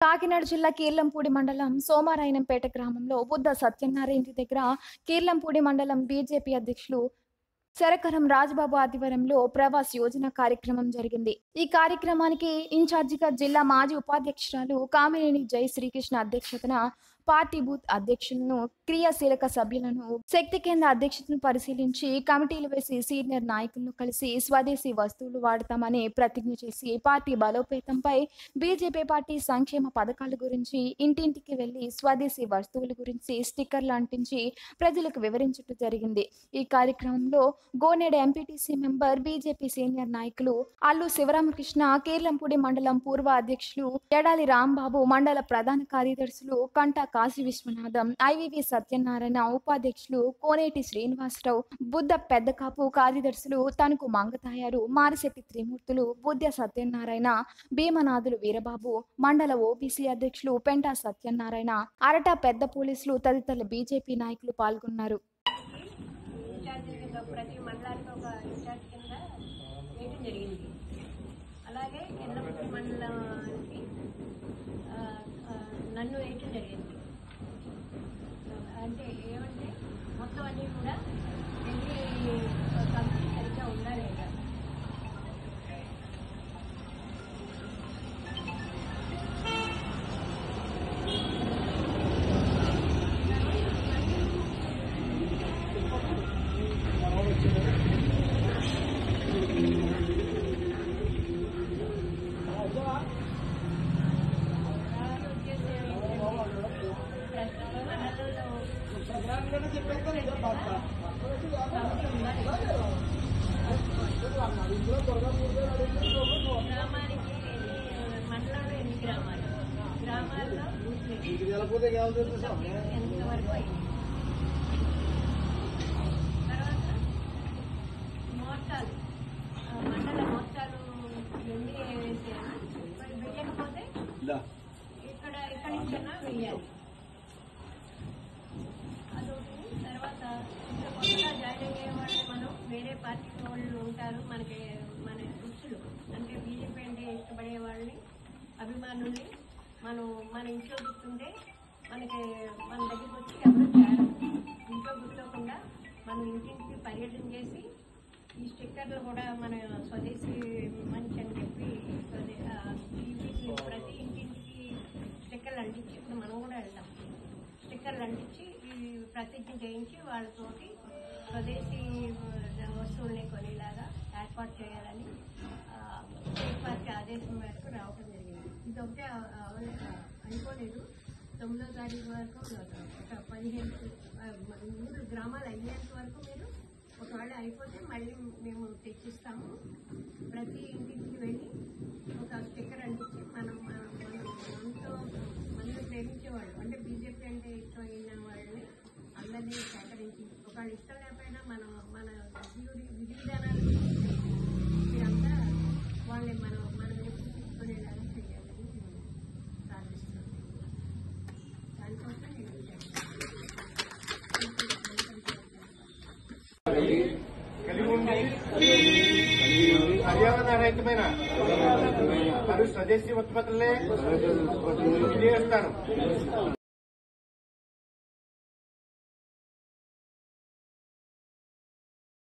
కాకినాడ జిల్లా కీర్లంపూడి మండలం సోమారాయణంపేట గ్రామంలో బుద్ధ సత్యనారాయణ ఇంటి దగ్గర కీర్లంపూడి మండలం బీజేపీ అధ్యక్షులు శరకరం రాజబాబు ఆధ్వర్యంలో ప్రవాస్ యోజన కార్యక్రమం జరిగింది. ఈ కార్యక్రమానికి ఇన్ఛార్జిగా జిల్లా మాజీ ఉపాధ్యక్షురాలు కామినేని జై శ్రీకృష్ణ అధ్యక్షతన పార్టీ బూత్ అధ్యక్షులను, క్రియాశీలక సభ్యులను, శక్తి కేంద్ర అధ్యక్షతను పరిశీలించి కమిటీలు వేసి సీనియర్ నాయకులను కలిసి స్వదేశీ వస్తువులు వాడతామని ప్రతిజ్ఞ చేసి పార్టీ బలోపేతంపై, బీజేపీ పార్టీ సంక్షేమ పథకాల గురించి ఇంటింటికి వెళ్లి స్వదేశీ వస్తువుల గురించి స్టిక్కర్లు అంటించి ప్రజలకు వివరించడం జరిగింది. ఈ కార్యక్రమంలో Goneda MPTC member, BJP senior నాయకులు అల్లు శివరామకృష్ణ, కీర్లంపూడి మండలం పూర్వ అధ్యక్షులు ఎడాలి రాంబాబు, మండల ప్రధాన కార్యదర్శులు కంటా కాశీ విశ్వనాథం, ఐవివి సత్యనారాయణ, ఉపాధ్యక్షులు కోనేటి శ్రీనివాసరావు, బుద్ధ పెద్దకాపు కార్యదర్శులు తణుకు మంగతాయారు, మారిశెట్టి త్రిమూర్తులు, బుద్ధ సత్యనారాయణ, భీమనాథులు వీరబాబు, మండల ఓబీసీ అధ్యక్షులు పెంటా సత్యనారాయణ, అరటా పెద్ద పోలీసులు తదితరుల బీజేపీ నాయకులు పాల్గొన్నారు. ప్రతి మండలానికి ఒక ఇన్ఛార్జ్ కింద వేయటం జరిగింది. అలాగే కీర్లంపూడి మండలానికి నన్ను వేయటం జరిగింది. అంటే ఏమంటే మొత్తం అన్నీ కూడా ఎన్ని కంపెనీ సరిగ్గా ఉందా లేదా, గ్రామానికి మండలంలో ఎన్ని గ్రామాలు, గ్రామాల్లో ఎంతవరకు అయింది. తర్వాత మోర్చాలు, మండల మోర్చాలు ఎన్ని వేసాను, వెయ్యకపోతే ఇక్కడి నుంచైనా వెయ్యాలి. అదొకటి. తర్వాత ఇంకా కొత్తగా జాయిన్ అయ్యే వాళ్ళు, మనం వేరే పార్టీ వాళ్ళు ఉంటారు, మనకి మన దుస్తులు అంటే బీజేపీ అంటే ఇష్టపడే వాళ్ళని, అభిమానుల్ని మన ఇంట్లో కూర్చుంటే మనకి మన దగ్గరికి వచ్చి ఎవరు చేయాలి. ఇంట్లో కూర్చోకుండా మనం ఇంటింటికి పర్యటన చేసి ఈ స్టిక్కర్లు కూడా మన స్వదేశీ మంచి అని చెప్పి ప్రతి ఇంటింటికి స్టిక్కర్లు అంటించి, ఇప్పుడు మనం కూడా వెళ్తాం, స్టిక్కర్లు అంటించి ఈ ప్రతిజ్ఞ చేయించి వాళ్ళతోటి స్వదేశీ వస్తువుల్ని కొనేలాగా ఏర్పాటు చేయాలని స్టేట్ పార్టీ ఆదేశం మేరకు రావడం జరిగింది. ఇదొకటే అయిపోలేదు. 9వ తారీఖు వరకు ఒక 15 గ్రామాలు అయ్యేంత వరకు మీరు ఒకవేళ అయిపోతే మళ్ళీ మేము తెచ్చిస్తాము. ప్రతి ఇంటికి వెళ్ళి ఒక స్టిక్కర్ అంటించి మనతో మనల్ని ప్రేమించేవాళ్ళు, అంటే బీజేపీ అంటే ఇష్టం అయిన వాళ్ళని అందరినీ సేకరించి, ఒకవేళ ఇష్టం లేకపోయినా మన విధి విధానాలు మీరంతా వాళ్ళని మనం తీసుకునేలాగా చేయాలని ప్రార్థిస్తున్నాం. దానికోసం పర్యావరణ రహితమైన స్వదేశీ ఉత్పత్తులనే వినియోగిస్తాను.